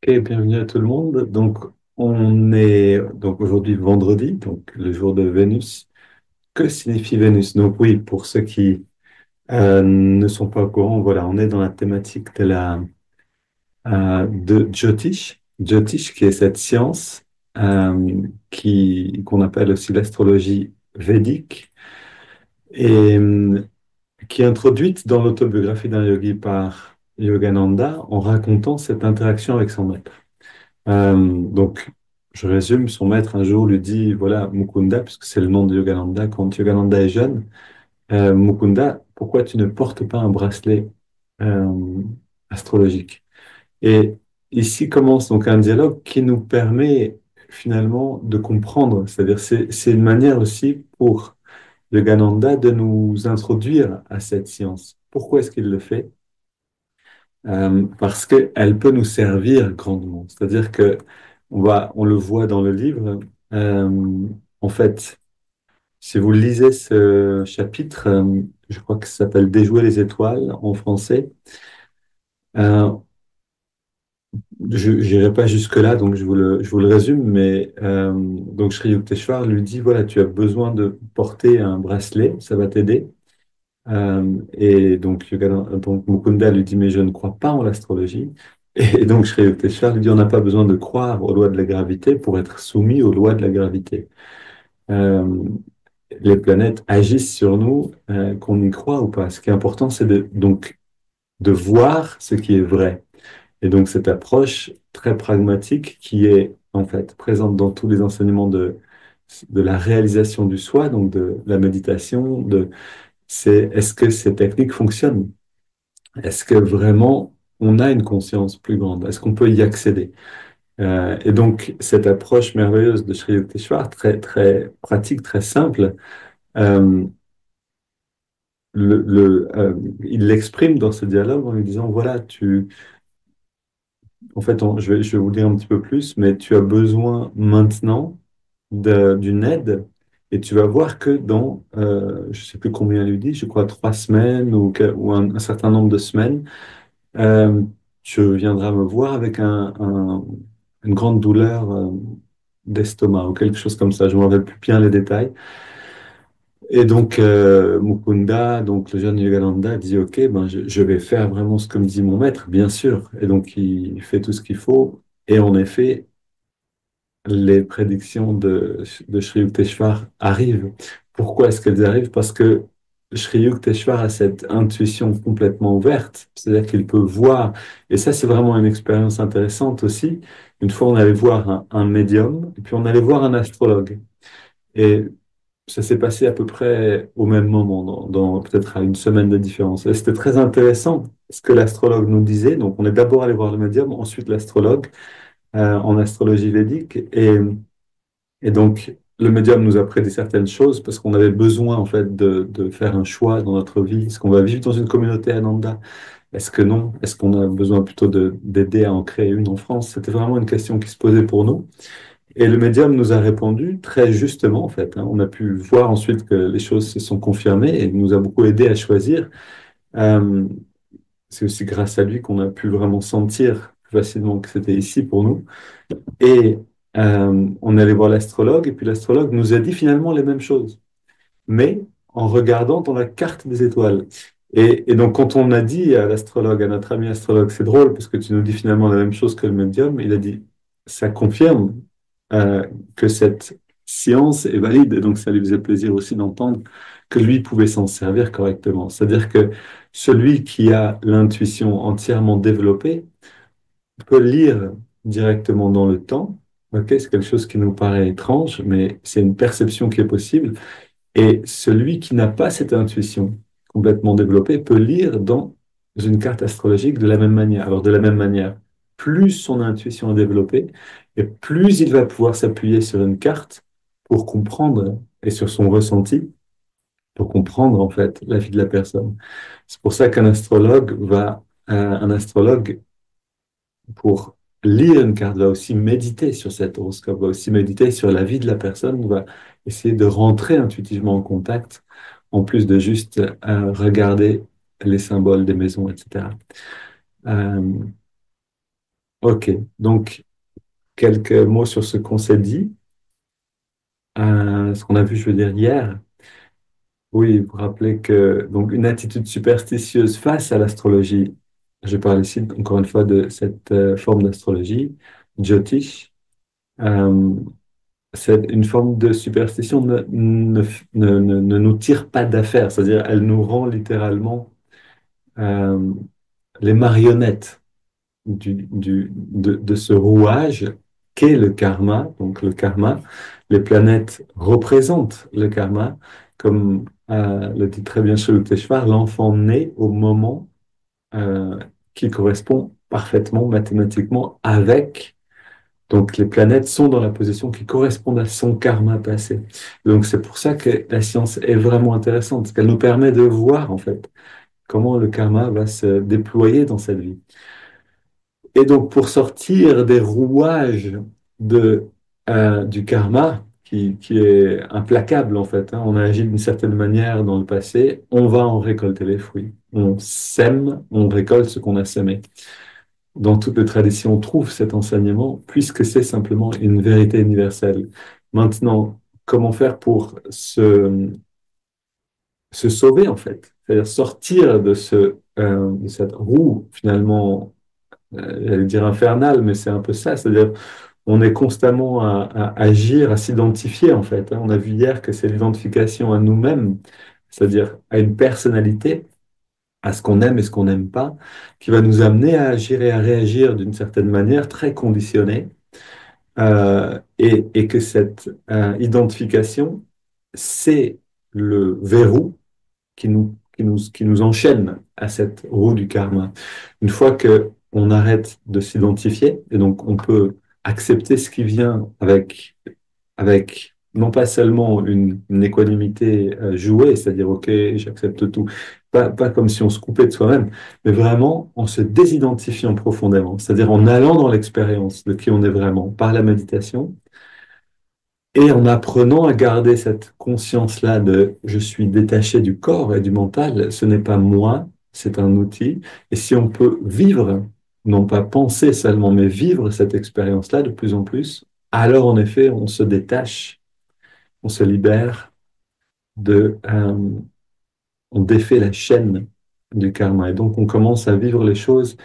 Et bienvenue à tout le monde. Donc, on est donc aujourd'hui vendredi, donc le jour de Vénus. Que signifie Vénus? Donc oui, pour ceux qui ne sont pas au courant, voilà, on est dans la thématique de Jyotish. Jyotish, qui est cette science qui qu'on appelle aussi l'astrologie védique et qui est introduite dans l'autobiographie d'un yogi par Yogananda en racontant cette interaction avec son maître. Donc, je résume, son maître un jour lui dit, voilà, Mukunda, puisque c'est le nom de Yogananda, quand Yogananda est jeune, Mukunda, pourquoi tu ne portes pas un bracelet euh, astrologique? Et ici commence donc un dialogue qui nous permet finalement de comprendre, c'est-à-dire c'est une manière aussi pour Yogananda de nous introduire à cette science. Pourquoi est-ce qu'il le fait? Parce qu'elle peut nous servir grandement. C'est-à-dire que on le voit dans le livre. En fait, si vous lisez ce chapitre, je crois que ça s'appelle Déjouer les étoiles en français. Euh, je n'irai pas jusque-là, donc je vous le résume, mais donc Sri Yukteswar lui dit, voilà, tu as besoin de porter un bracelet, ça va t'aider. Et donc, donc Mukunda lui dit, mais je ne crois pas en l'astrologie. Et donc Sri Yukteswar lui dit, on n'a pas besoin de croire aux lois de la gravité pour être soumis aux lois de la gravité. Euh, les planètes agissent sur nous, qu'on y croit ou pas. Ce qui est important, c'est donc, de voir ce qui est vrai. Et donc cette approche très pragmatique qui est en fait présente dans tous les enseignements de la réalisation du soi, donc de la méditation, c'est est-ce que ces techniques fonctionnent? Est-ce que vraiment on a une conscience plus grande? Est-ce qu'on peut y accéder? Et donc, cette approche merveilleuse de Sri Yukteswar, très, très pratique, très simple, euh, il l'exprime dans ce dialogue en lui disant, voilà, en fait, je vais vous dire un petit peu plus, mais tu as besoin maintenant d'une aide et tu vas voir que dans, je ne sais plus combien il lui dit, je crois 3 semaines ou un certain nombre de semaines, Euh, tu viendras me voir avec une grande douleur d'estomac ou quelque chose comme ça. Je ne me rappelle plus bien les détails. Et donc, Mukunda, donc le jeune Yogananda, dit, OK, ben, je vais faire vraiment ce que me dit mon maître, bien sûr. Et donc, il fait tout ce qu'il faut. Et en effet, les prédictions de Sri Yukteswar arrivent. Pourquoi est-ce qu'elles arrivent? Parce que Sri Yukteswar a cette intuition complètement ouverte, c'est-à-dire qu'il peut voir, et ça c'est vraiment une expérience intéressante aussi. Une fois on allait voir un médium, et puis on allait voir un astrologue. Et ça s'est passé à peu près au même moment, peut-être à une semaine de différence. Et c'était très intéressant ce que l'astrologue nous disait. Donc on est d'abord allé voir le médium, ensuite l'astrologue en astrologie védique. Et donc, le médium nous a prédit certaines choses parce qu'on avait besoin, en fait, de faire un choix dans notre vie. Est-ce qu'on va vivre dans une communauté Ananda? Est-ce que non? Est-ce qu'on a besoin plutôt d'aider à en créer une en France? C'était vraiment une question qui se posait pour nous. Et le médium nous a répondu très justement, en fait, hein. On a pu voir ensuite que les choses se sont confirmées et il nous a beaucoup aidé à choisir. Euh, c'est aussi grâce à lui qu'on a pu vraiment sentir plus facilement que c'était ici pour nous. Et on est allé voir l'astrologue, et puis l'astrologue nous a dit finalement les mêmes choses, mais en regardant dans la carte des étoiles. Et donc, quand on a dit à l'astrologue, à notre ami astrologue, c'est drôle parce que tu nous dis finalement la même chose que le médium, il a dit, ça confirme euh, que cette science est valide. Et donc, ça lui faisait plaisir aussi d'entendre que lui pouvait s'en servir correctement. C'est-à-dire que celui qui a l'intuition entièrement développée, peut lire directement dans le temps. Ok, c'est quelque chose qui nous paraît étrange, mais c'est une perception qui est possible. Et celui qui n'a pas cette intuition complètement développée peut lire dans une carte astrologique de la même manière. Alors, de la même manière, plus son intuition est développée, et plus il va pouvoir s'appuyer sur une carte pour comprendre et sur son ressenti pour comprendre en fait la vie de la personne. C'est pour ça qu'un astrologue un astrologue pour lire une carte, va aussi méditer sur cet horoscope, va aussi méditer sur la vie de la personne, va essayer de rentrer intuitivement en contact, en plus de juste regarder les symboles des maisons, etc. Euh, Ok, donc quelques mots sur ce qu'on s'est dit, ce qu'on a vu, je veux dire, hier. Oui, vous rappelez que donc une attitude superstitieuse face à l'astrologie, je parle ici encore une fois de cette forme d'astrologie, Jyotish, euh, c'est une forme de superstition ne nous tire pas d'affaire, c'est-à-dire elle nous rend littéralement euh, les marionnettes de ce rouage qu'est le karma. Donc le karma, les planètes représentent le karma, comme le dit très bien Shaluteshvar, l'enfant naît au moment euh, qui correspond parfaitement mathématiquement avec. Donc les planètes sont dans la position qui correspond à son karma passé. Donc c'est pour ça que la science est vraiment intéressante, parce qu'elle nous permet de voir en fait comment le karma va se déployer dans cette vie. Et donc, pour sortir des rouages du karma, qui est implacable en fait, hein, on a agi d'une certaine manière dans le passé, on va en récolter les fruits. On sème, on récolte ce qu'on a semé. Dans toutes les traditions, on trouve cet enseignement, puisque c'est simplement une vérité universelle. Maintenant, comment faire pour se sauver en fait? C'est-à-dire sortir de cette roue finalement j'allais dire infernal, mais c'est un peu ça. C'est-à-dire, on est constamment à agir, à s'identifier, en fait, hein. On a vu hier que c'est l'identification à nous-mêmes, c'est-à-dire à une personnalité, à ce qu'on aime et ce qu'on n'aime pas, qui va nous amener à agir et à réagir d'une certaine manière très conditionnée. Et que cette identification, c'est le verrou qui nous enchaîne à cette roue du karma. Une fois que on arrête de s'identifier, et donc on peut accepter ce qui vient avec non pas seulement une équanimité jouée, c'est-à-dire, OK, j'accepte tout, pas comme si on se coupait de soi-même, mais vraiment en se désidentifiant profondément, c'est-à-dire en allant dans l'expérience de qui on est vraiment par la méditation, et en apprenant à garder cette conscience-là de je suis détaché du corps et du mental, ce n'est pas moi, c'est un outil. Et si on peut vivre, non pas penser seulement, mais vivre cette expérience-là de plus en plus, alors en effet, on se détache, on se libère on défait la chaîne du karma. Et donc on commence à vivre les choses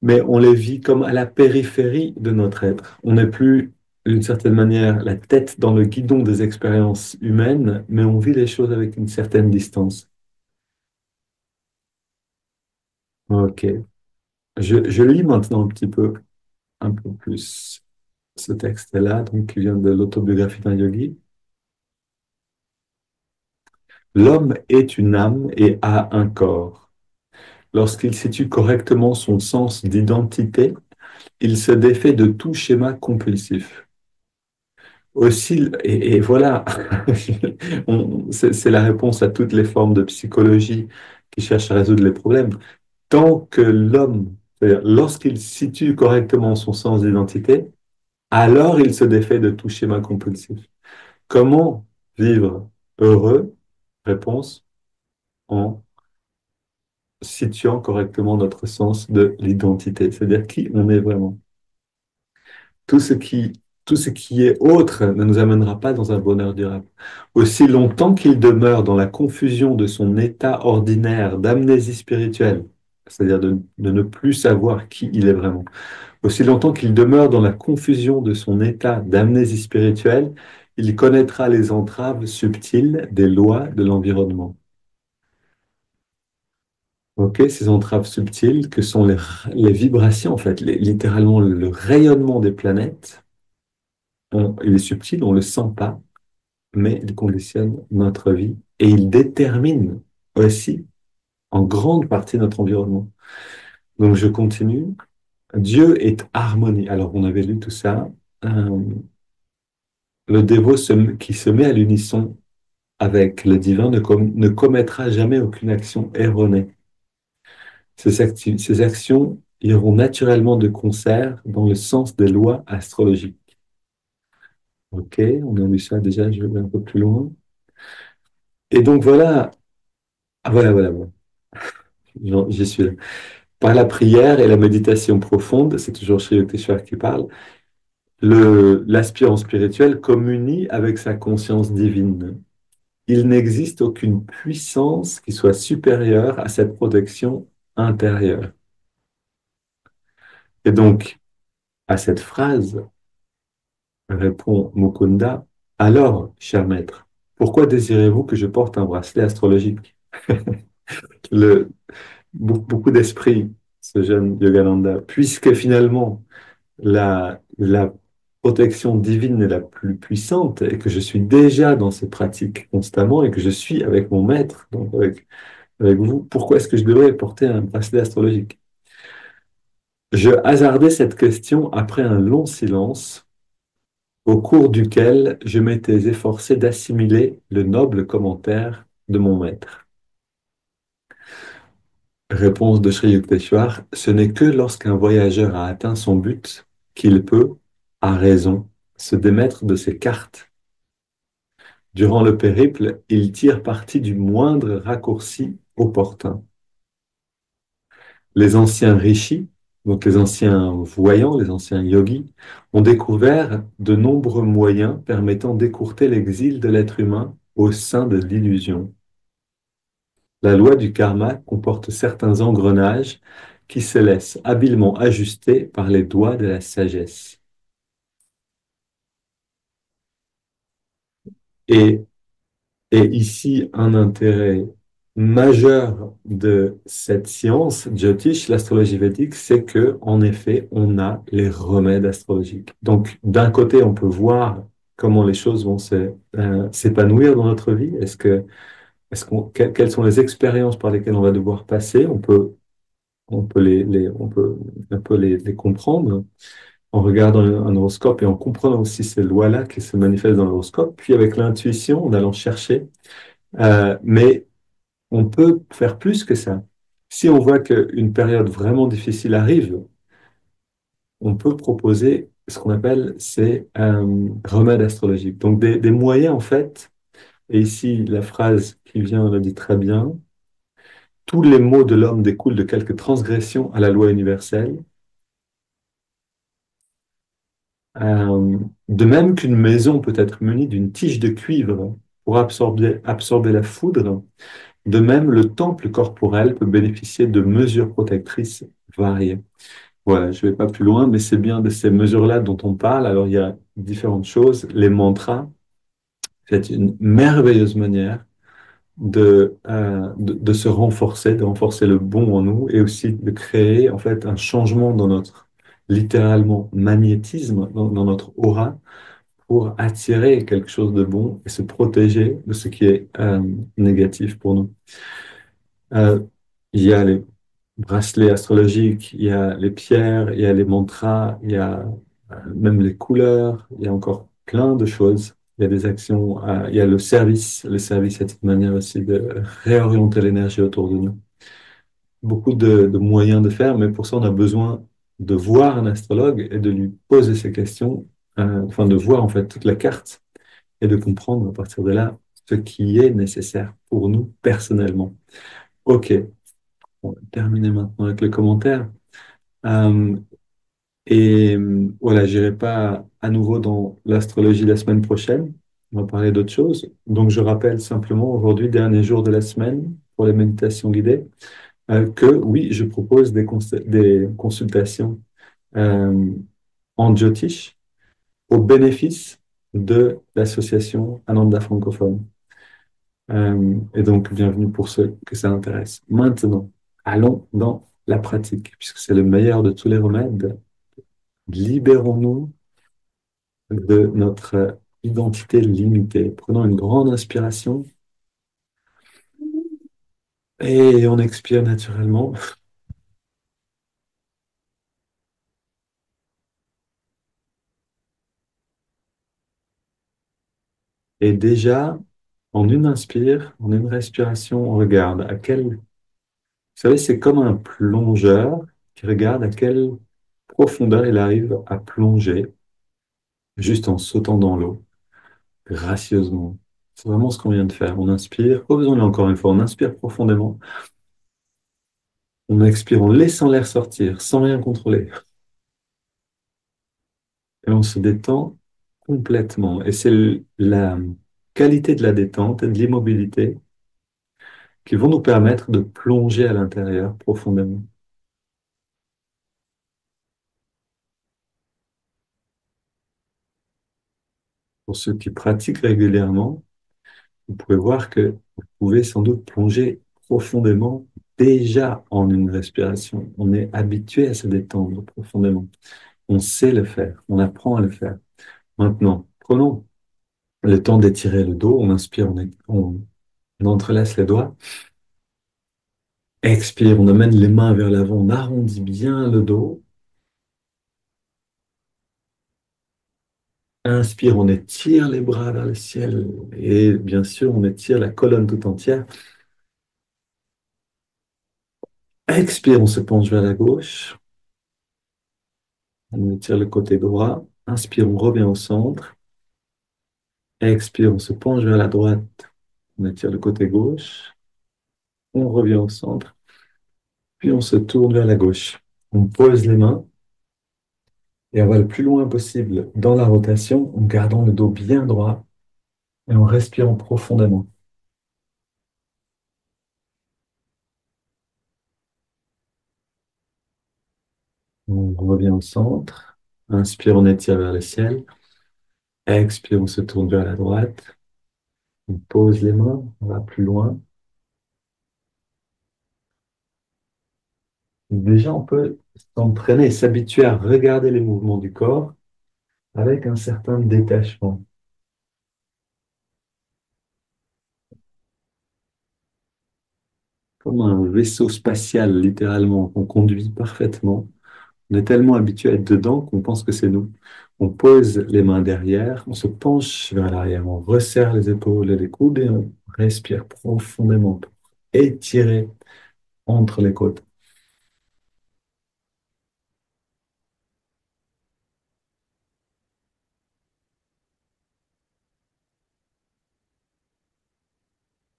mais on les vit comme à la périphérie de notre être. On n'est plus, d'une certaine manière, la tête dans le guidon des expériences humaines, mais on vit les choses avec une certaine distance. Ok. Je lis maintenant un peu plus ce texte-là, donc qui vient de l'autobiographie d'un yogi. L'homme est une âme et a un corps. Lorsqu'il situe correctement son sens d'identité, il se défait de tout schéma compulsif. Aussi, et voilà, c'est la réponse à toutes les formes de psychologie qui cherchent à résoudre les problèmes. Tant que l'homme, c'est-à-dire lorsqu'il situe correctement son sens d'identité, alors il se défait de tout schéma compulsif. Comment vivre heureux? Réponse, en situant correctement notre sens de l'identité, c'est-à-dire qui on est vraiment. Tout ce qui, tout ce qui est autre ne nous amènera pas dans un bonheur durable. Aussi longtemps qu'il demeure dans la confusion de son état ordinaire d'amnésie spirituelle, c'est-à-dire de ne plus savoir qui il est vraiment, aussi longtemps qu'il demeure dans la confusion de son état d'amnésie spirituelle, il connaîtra les entraves subtiles des lois de l'environnement. Ok, ces entraves subtiles que sont les vibrations, en fait, littéralement le rayonnement des planètes, il est subtil, on ne le sent pas, mais il conditionne notre vie et il détermine aussi en grande partie notre environnement. Donc je continue. Dieu est harmonie. Alors on avait lu tout ça. Euh, le dévot qui se met à l'unisson avec le divin ne commettra jamais aucune action erronée. Ces actions iront naturellement de concert dans le sens des lois astrologiques. Ok, on a vu ça déjà, je vais un peu plus loin. Et donc voilà, ah, voilà, j'y suis là. Par la prière et la méditation profonde, c'est toujours Sri Yukteswar qui parle, l'aspirant spirituel communie avec sa conscience divine. Il n'existe aucune puissance qui soit supérieure à cette protection intérieure. Et donc, à cette phrase, répond Mukunda, alors, cher maître, pourquoi désirez-vous que je porte un bracelet astrologique? Le, beaucoup d'esprit, ce jeune Yogananda, puisque finalement, la protection divine est la plus puissante et que je suis déjà dans ces pratiques constamment et que je suis avec mon maître, donc avec vous, pourquoi est-ce que je devrais porter un bracelet astrologique? Je hasardais cette question après un long silence au cours duquel je m'étais efforcé d'assimiler le noble commentaire de mon maître. Réponse de Sri Yukteswar, ce n'est que lorsqu'un voyageur a atteint son but qu'il peut, à raison, se démettre de ses cartes. Durant le périple, il tire parti du moindre raccourci opportun. Les anciens rishis, donc les anciens voyants, les anciens yogis, ont découvert de nombreux moyens permettant d'écourter l'exil de l'être humain au sein de l'illusion. La loi du karma comporte certains engrenages qui se laissent habilement ajuster par les doigts de la sagesse. Et, et ici, un intérêt majeur de cette science, Jyotish, l'astrologie védique, c'est que, en effet, on a les remèdes astrologiques. Donc, d'un côté, on peut voir comment les choses vont s'épanouir dans notre vie. Quelles sont les expériences par lesquelles on va devoir passer? On peut un peu les comprendre en regardant un horoscope et en comprenant aussi ces lois-là qui se manifestent dans l'horoscope, puis avec l'intuition, en allant chercher. Mais on peut faire plus que ça. Si on voit qu'une période vraiment difficile arrive, on peut proposer ce qu'on appelle ces remèdes astrologiques. Donc des moyens, en fait, et ici la phrase qui vient le dit très bien, tous les maux de l'homme découlent de quelque transgression à la loi universelle. De même qu'une maison peut être munie d'une tige de cuivre pour absorber la foudre, de même le temple corporel peut bénéficier de mesures protectrices variées. Voilà, je ne vais pas plus loin, mais c'est bien de ces mesures-là dont on parle. Alors, il y a différentes choses. Les mantras, c'est une merveilleuse manière de se renforcer, de renforcer le bon en nous et aussi de créer en fait un changement dans notre, littéralement, magnétisme, dans notre aura pour attirer quelque chose de bon et se protéger de ce qui est négatif pour nous. Euh, il y a les bracelets astrologiques, il y a les pierres, il y a les mantras, il y a même les couleurs, il y a encore plein de choses. Il y a des actions, il y a le service. Le service est une manière aussi de réorienter l'énergie autour de nous. Beaucoup de moyens de faire, mais pour ça, on a besoin de voir un astrologue et de lui poser ces questions, enfin de voir en fait toute la carte et de comprendre à partir de là ce qui est nécessaire pour nous personnellement. Ok, on va terminer maintenant avec le commentaire. Euh, voilà, j'irai pas à nouveau dans l'astrologie la semaine prochaine. On va parler d'autre chose. Donc, je rappelle simplement aujourd'hui, dernier jour de la semaine pour les méditations guidées, que oui, je propose des consultations euh, en Jyotish au bénéfice de l'association Ananda francophone. Et donc, bienvenue pour ceux que ça intéresse. Maintenant, allons dans la pratique, puisque c'est le meilleur de tous les remèdes. Libérons-nous de notre identité limitée. Prenons une grande inspiration et on expire naturellement. Et déjà, en une inspire, en une respiration, on regarde à quel... Vous savez, c'est comme un plongeur qui regarde à quelle profondeur il arrive à plonger juste en sautant dans l'eau, gracieusement. C'est vraiment ce qu'on vient de faire. On inspire, faisons-le encore une fois, on inspire profondément On expire en laissant l'air sortir, sans rien contrôler. Et on se détend complètement. Et c'est la qualité de la détente et de l'immobilité qui vont nous permettre de plonger à l'intérieur profondément. Pour ceux qui pratiquent régulièrement, vous pouvez voir que vous pouvez sans doute plonger profondément déjà en une respiration. On est habitué à se détendre profondément. On sait le faire, on apprend à le faire. Maintenant, prenons le temps d'étirer le dos. On inspire, on entrelace les doigts. Expire, on amène les mains vers l'avant, on arrondit bien le dos. Inspire, on étire les bras vers le ciel. Et bien sûr, on étire la colonne tout entière. Expire, on se penche vers la gauche. On étire le côté droit. Inspire, on revient au centre. Expire, on se penche vers la droite. On étire le côté gauche. On revient au centre. Puis on se tourne vers la gauche. On pose les mains et on va le plus loin possible dans la rotation en gardant le dos bien droit et en respirant profondément. On revient au centre. Inspire, on étire vers le ciel. Expire, on se tourne vers la droite. On pose les mains, on va plus loin. Déjà, on peut s'entraîner, s'habituer à regarder les mouvements du corps avec un certain détachement. Comme un vaisseau spatial, littéralement, qu'on conduit parfaitement. On est tellement habitué à être dedans qu'on pense que c'est nous. On pose les mains derrière, on se penche vers l'arrière, on resserre les épaules et les coudes et on respire profondément pour étirer entre les côtes.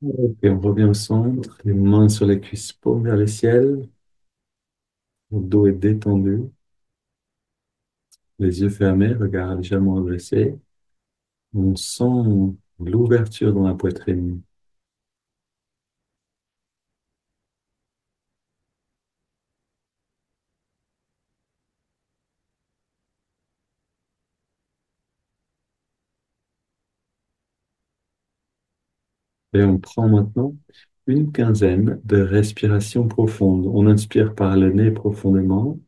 Ok, on revient au centre, les mains sur les cuisses, paume vers le ciel, le dos est détendu, les yeux fermés, regard légèrement dressé. On sent l'ouverture dans la poitrine. Et on prend maintenant une quinzaine de respirations profondes. On inspire par le nez profondément,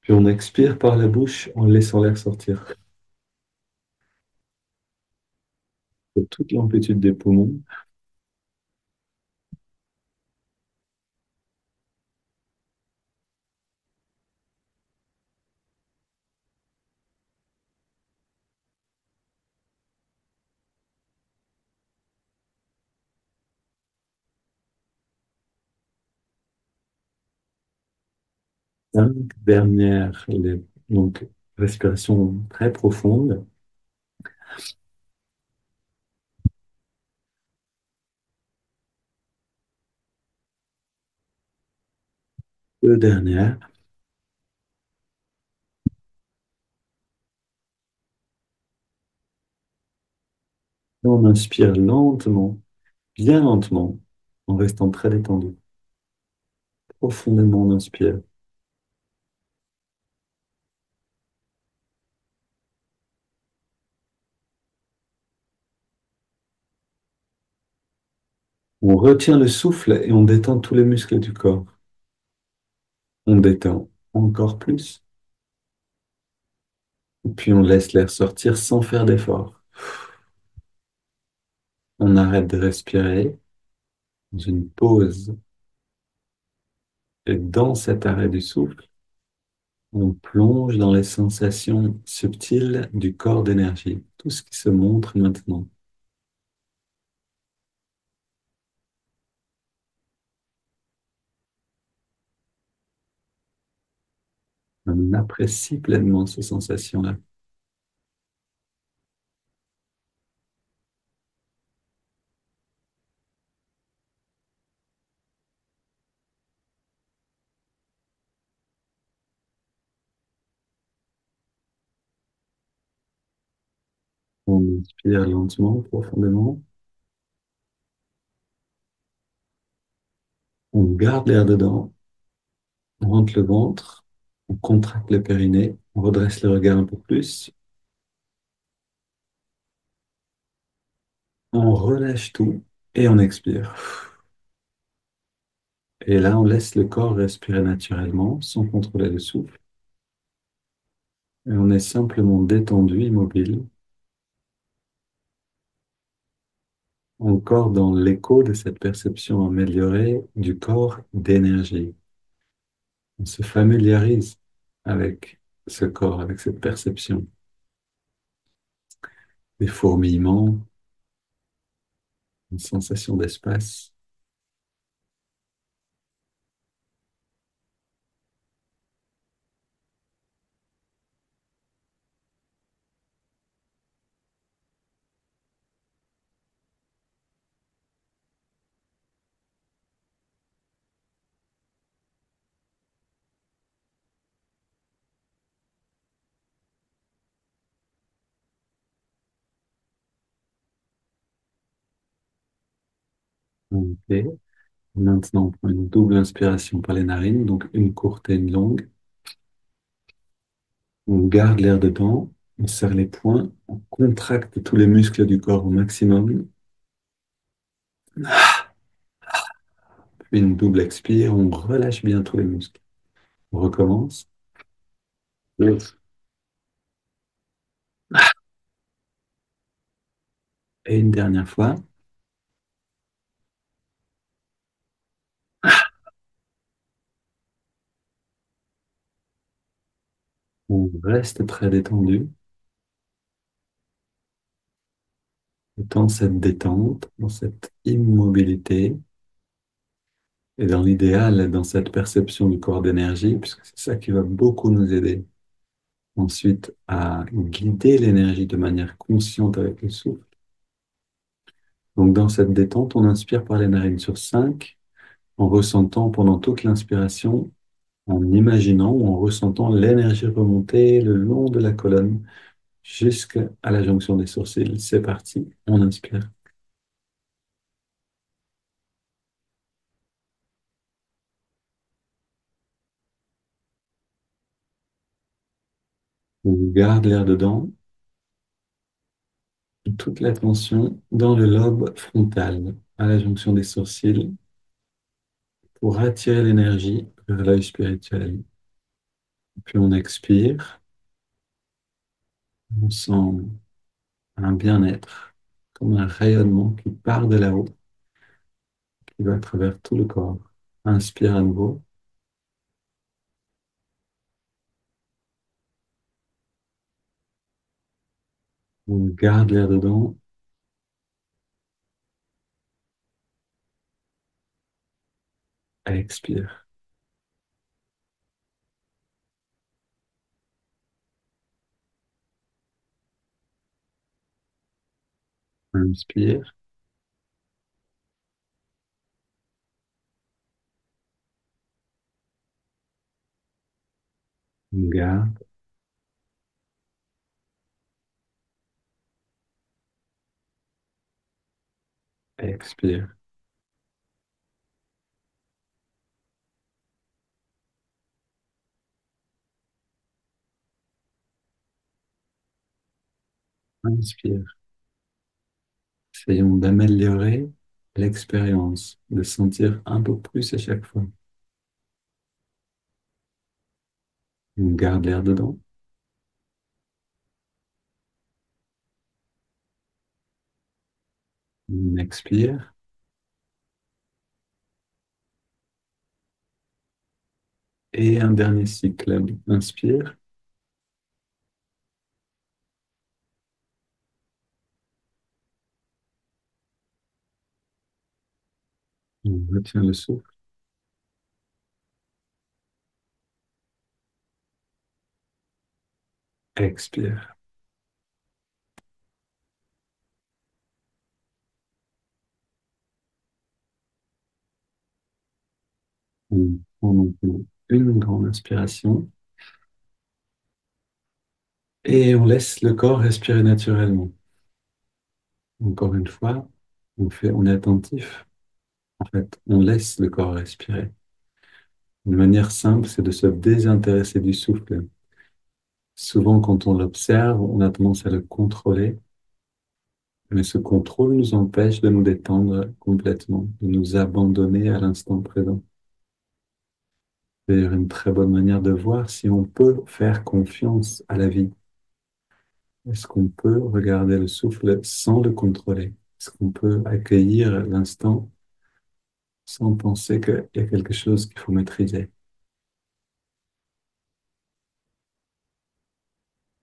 puis on expire par la bouche en laissant l'air sortir de toute l'amplitude des poumons. Cinq dernières, donc respiration très profonde. Deux dernières. Et on inspire lentement, bien lentement, en restant très détendu. Profondément, on inspire. On retient le souffle et on détend tous les muscles du corps. On détend encore plus, puis on laisse l'air sortir sans faire d'effort. On arrête de respirer dans une pause. Et dans cet arrêt du souffle, on plonge dans les sensations subtiles du corps d'énergie, tout ce qui se montre maintenant. On apprécie pleinement ces sensations-là. inspire lentement, profondément. On garde l'air dedans, on rentre le ventre, on contracte le périnée, on redresse le regard un peu plus, on relâche tout et on expire. Et là, on laisse le corps respirer naturellement, sans contrôler le souffle. Et on est simplement détendu, immobile, encore dans l'écho de cette perception améliorée du corps d'énergie. On se familiarise avec ce corps, avec cette perception. Des fourmillements, une sensation d'espace. Ok. Maintenant, on prend une double inspiration par les narines, donc une courte et une longue. On garde l'air dedans, on serre les poings, on contracte tous les muscles du corps au maximum. Puis une double expire, on relâche bien tous les muscles. On recommence. Ouf. Et une dernière fois. On reste très détendu. Et dans cette détente, dans cette immobilité, et dans l'idéal, dans cette perception du corps d'énergie, puisque c'est ça qui va beaucoup nous aider ensuite à guider l'énergie de manière consciente avec le souffle. Donc dans cette détente, on inspire par les narines sur 5, en ressentant pendant toute l'inspiration, en imaginant ou en ressentant l'énergie remonter le long de la colonne jusqu'à la jonction des sourcils. C'est parti, on inspire. On garde l'air dedans, toute la tension dans le lobe frontal, à la jonction des sourcils, pour attirer l'énergie vers l'œil spirituel. Puis on expire, on sent un bien-être, comme un rayonnement qui part de là-haut, qui va à travers tout le corps. Inspire à nouveau, on garde l'air dedans, expire, inspire, on garde, expire, inspire. Essayons d'améliorer l'expérience, de sentir un peu plus à chaque fois. On garde l'air dedans, on expire, et un dernier cycle. Inspire, on retient le souffle, expire. On prend maintenant une grande inspiration et on laisse le corps respirer naturellement. Encore une fois, on est attentif. En fait, on laisse le corps respirer. Une manière simple, c'est de se désintéresser du souffle. Souvent, quand on l'observe, on a tendance à le contrôler, mais ce contrôle nous empêche de nous détendre complètement, de nous abandonner à l'instant présent. C'est d'ailleurs une très bonne manière de voir si on peut faire confiance à la vie. Est-ce qu'on peut regarder le souffle sans le contrôler? Est-ce qu'on peut accueillir l'instant sans penser qu'il y a quelque chose qu'il faut maîtriser?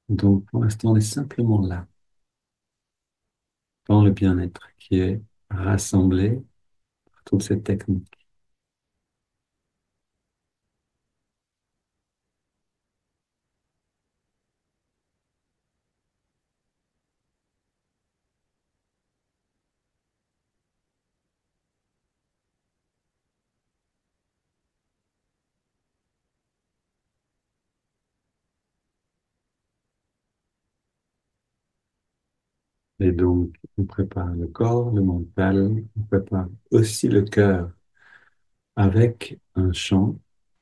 Donc, pour l'instant, on est simplement là, dans le bien-être qui est rassemblé par toutes ces techniques. Et donc, on prépare le corps, le mental, on prépare aussi le cœur avec un chant.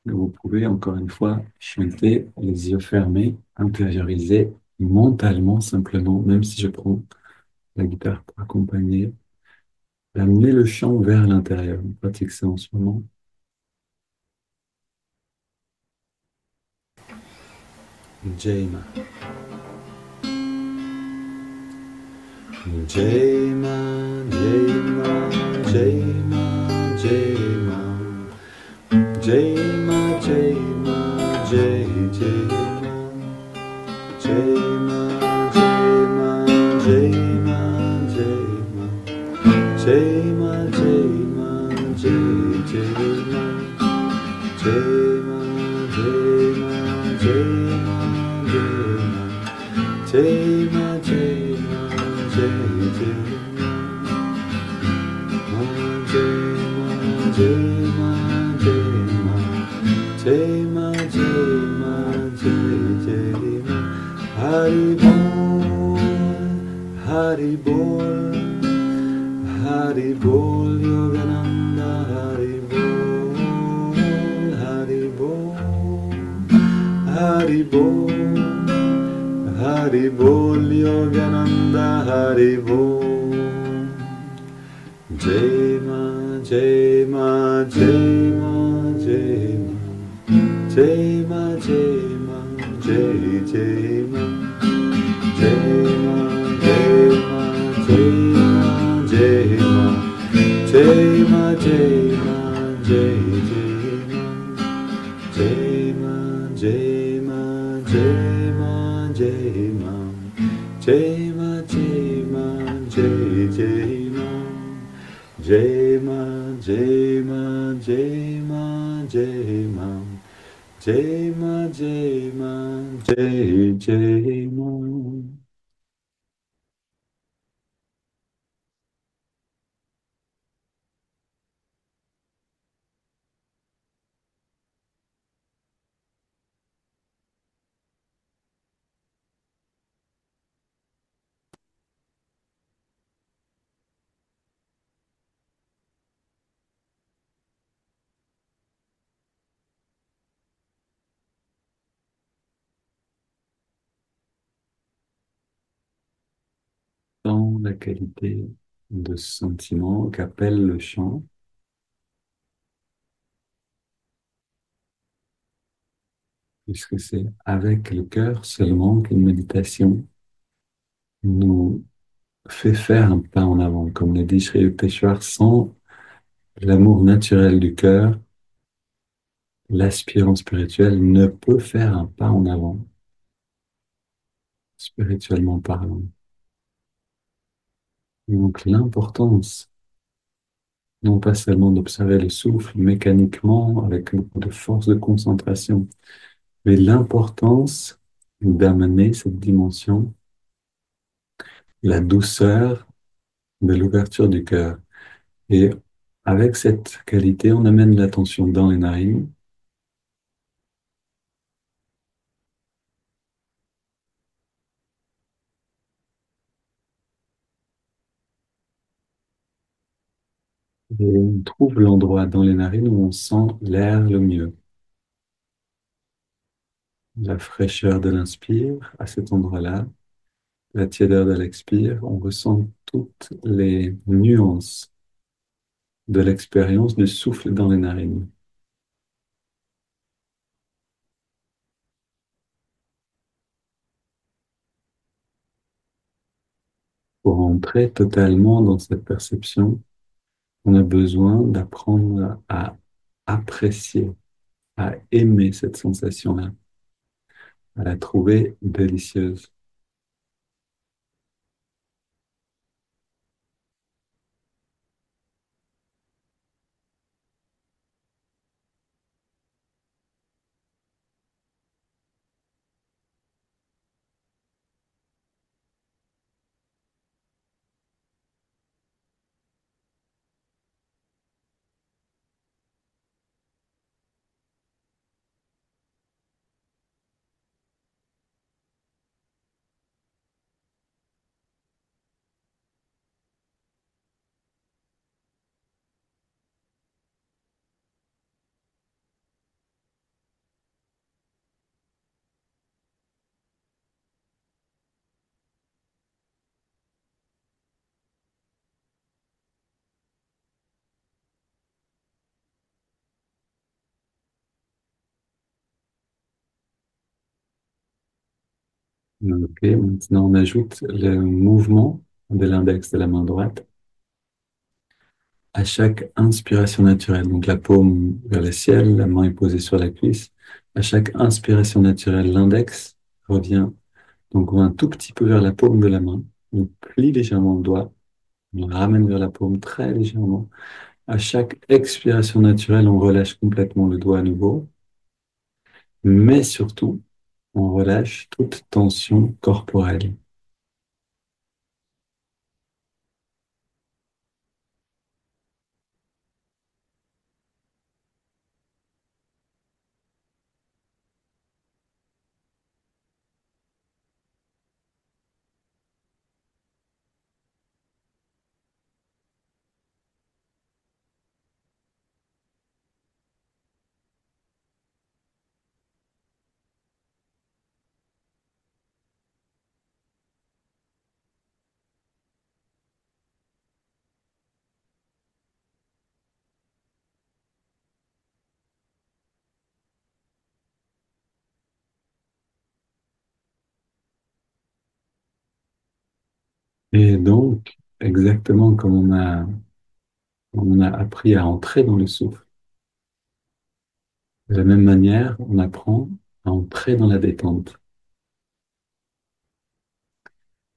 Vous pouvez encore une fois chanter les yeux fermés, intérioriser mentalement simplement, même si je prends la guitare pour accompagner, d'amener le chant vers l'intérieur. On pratique ça en ce moment. Jaima. Jaima, Jaima, Jaima, Jaima. Jaima, Jaima, Jai, Jaima. Jaima, Jaima, Jaima, Jaima. Jaima, Jaima, Jai, Jaima. Jaima, Jaima, Jaima, Jaima. Jaima, Jaima, Jai, Jaima. Jaima, Jaima, Jaima. Jaima, Jaima, Jai, Jaima. Hari Bol, Hari Bol, Hari Bol, Yogananda, Hari Bol, Hari Bol, Hari Bol, Hari Bol, Yogananda, Hari Bol. Jaima, Jaima, Jaima, Jaima. Jaima, Jaima, Jai, Jaima. Jaima, Jaima, Jaima, Jaima. Jaima, Jaima, Jai, Jaima. Jaima, Jaima, Jaima, Jaima. Jaima, Jaima, Jai, Jaima. Jaima, Jaima, Jaima, Jaima. Jaima, Jaima, Jai, Jaima. Dans la qualité de sentiment qu'appelle le chant, puisque c'est avec le cœur seulement qu'une méditation nous fait faire un pas en avant. Comme le dit Sri Yukteswar, sans l'amour naturel du cœur, l'aspirant spirituel ne peut faire un pas en avant, spirituellement parlant. Donc l'importance, non pas seulement d'observer le souffle mécaniquement avec beaucoup de force de concentration, mais l'importance d'amener cette dimension, la douceur de l'ouverture du cœur. Et avec cette qualité, on amène l'attention dans les narines. Et on trouve l'endroit dans les narines où on sent l'air le mieux. La fraîcheur de l'inspire, à cet endroit-là, la tiédeur de l'expire, on ressent toutes les nuances de l'expérience du souffle dans les narines. Pour entrer totalement dans cette perception, on a besoin d'apprendre à apprécier, à aimer cette sensation-là, à la trouver délicieuse. Ok, maintenant on ajoute le mouvement de l'index de la main droite à chaque inspiration naturelle. Donc la paume vers le ciel, la main est posée sur la cuisse. À chaque inspiration naturelle, l'index revient donc un tout petit peu vers la paume de la main. On plie légèrement le doigt, on le ramène vers la paume très légèrement. À chaque expiration naturelle, on relâche complètement le doigt à nouveau, mais surtout, on relâche toute tension corporelle. Et donc, exactement comme on a appris à entrer dans le souffle, de la même manière, on apprend à entrer dans la détente.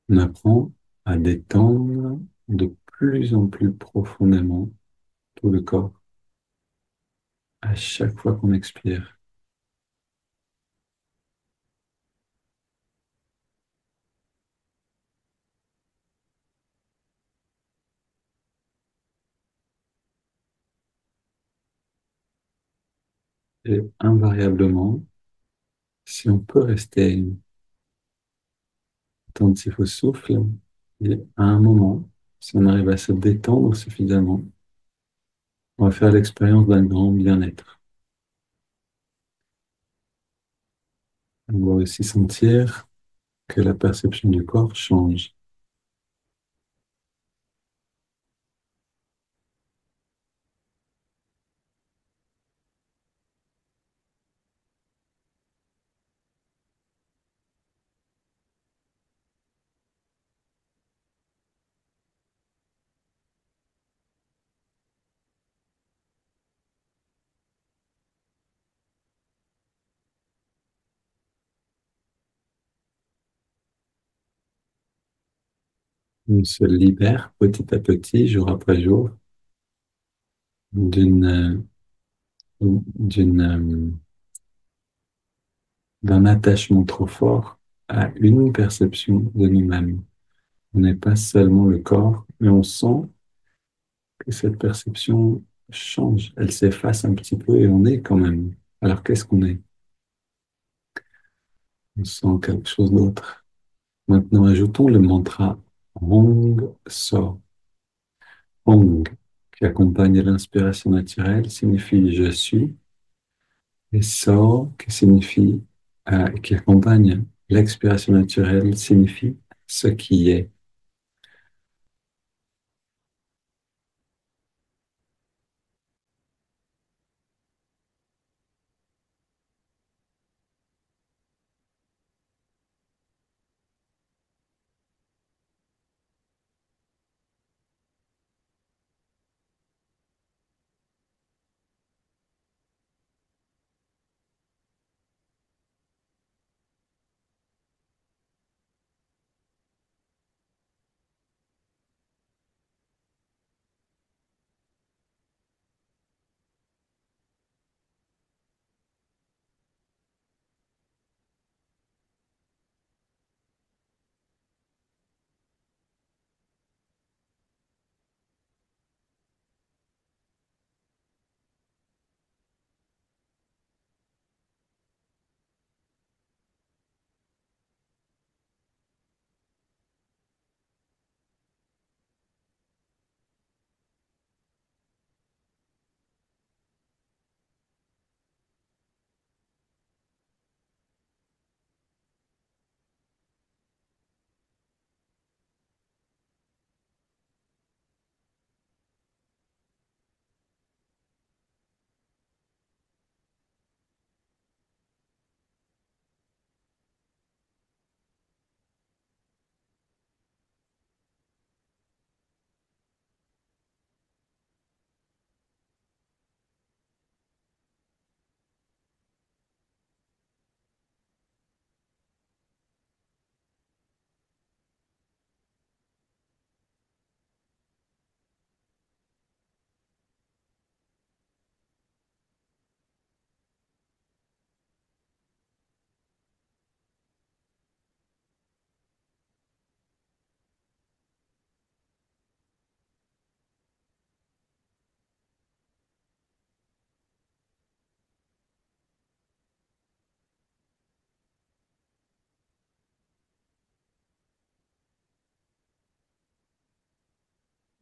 On apprend à détendre de plus en plus profondément tout le corps à chaque fois qu'on expire. Et invariablement, si on peut rester attentif au souffle, et à un moment, si on arrive à se détendre suffisamment, on va faire l'expérience d'un grand bien-être. On va aussi sentir que la perception du corps change. On se libère petit à petit, jour après jour, d'une, d'une, d'un attachement trop fort à une perception de nous-mêmes. On n'est pas seulement le corps, mais on sent que cette perception change, elle s'efface un petit peu et on est quand même. Alors qu'est-ce qu'on est? On sent quelque chose d'autre. Maintenant, ajoutons le mantra Hong So. Hong. qui accompagne l'inspiration naturelle signifie je suis, et so qui signifie, qui accompagne l'expiration naturelle signifie ce qui est.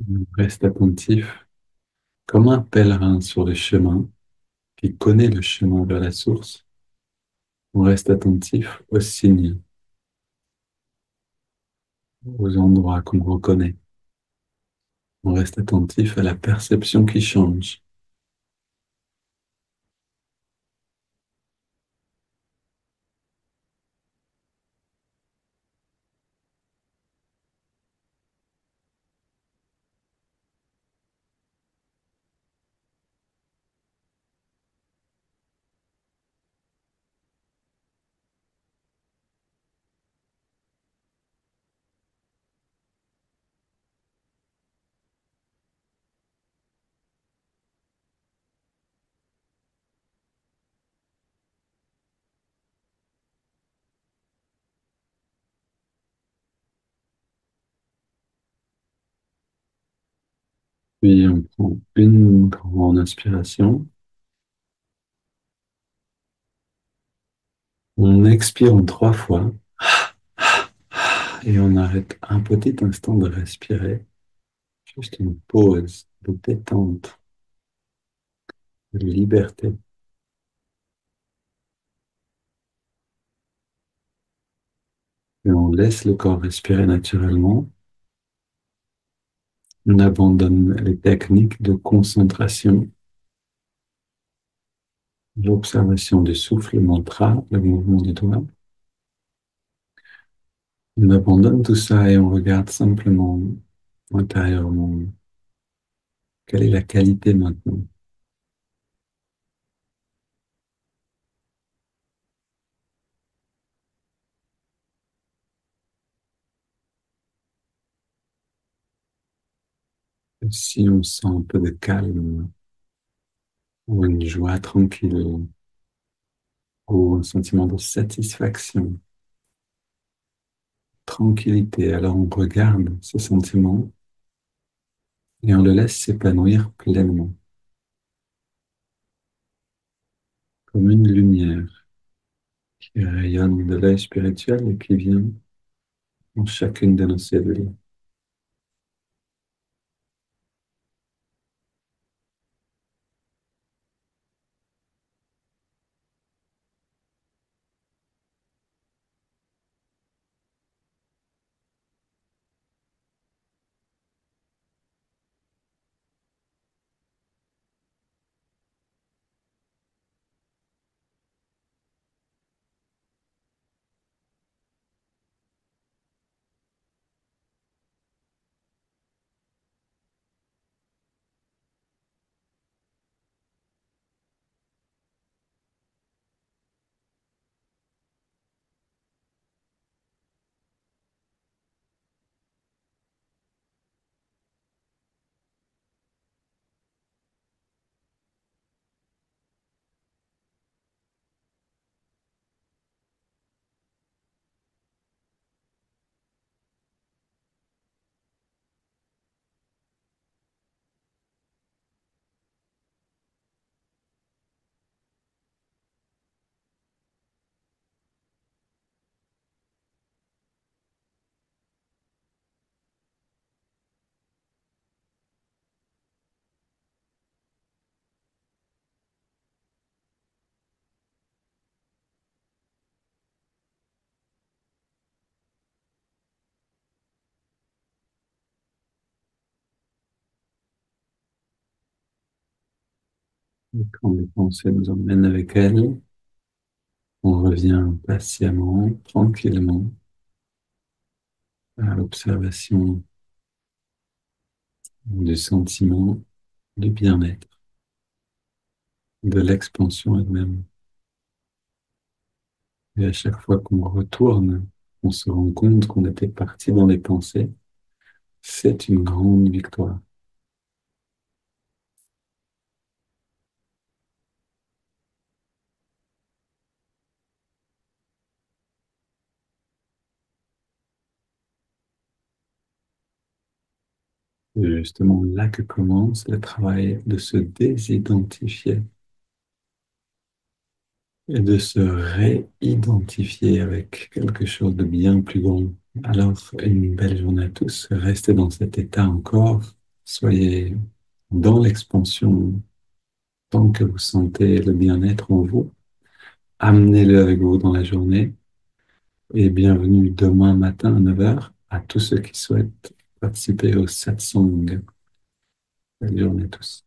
On reste attentif comme un pèlerin sur le chemin qui connaît le chemin vers la source. On reste attentif aux signes, aux endroits qu'on reconnaît. On reste attentif à la perception qui change. Puis on prend une grande inspiration. On expire en 3 fois et on arrête un petit instant de respirer. Juste une pause de détente, de liberté. Et on laisse le corps respirer naturellement. On abandonne les techniques de concentration, l'observation du souffle, le mantra, le mouvement des doigts. On abandonne tout ça et on regarde simplement intérieurement quelle est la qualité maintenant. Si on sent un peu de calme ou une joie tranquille ou un sentiment de satisfaction, tranquillité, alors on regarde ce sentiment et on le laisse s'épanouir pleinement, comme une lumière qui rayonne de l'œil spirituel et qui vient dans chacune de nos cellules. Et quand les pensées nous emmènent avec elles, on revient patiemment, tranquillement à l'observation du sentiment du bien-être, de l'expansion elle-même. Et à chaque fois qu'on retourne, on se rend compte qu'on était parti dans les pensées. C'est une grande victoire. C'est justement là que commence le travail de se désidentifier et de se réidentifier avec quelque chose de bien plus grand. Alors, une belle journée à tous. Restez dans cet état encore. Soyez dans l'expansion tant que vous sentez le bien-être en vous. Amenez-le avec vous dans la journée et bienvenue demain matin à 9 heures à tous ceux qui souhaitent participer au satsang. Belle journée à tous.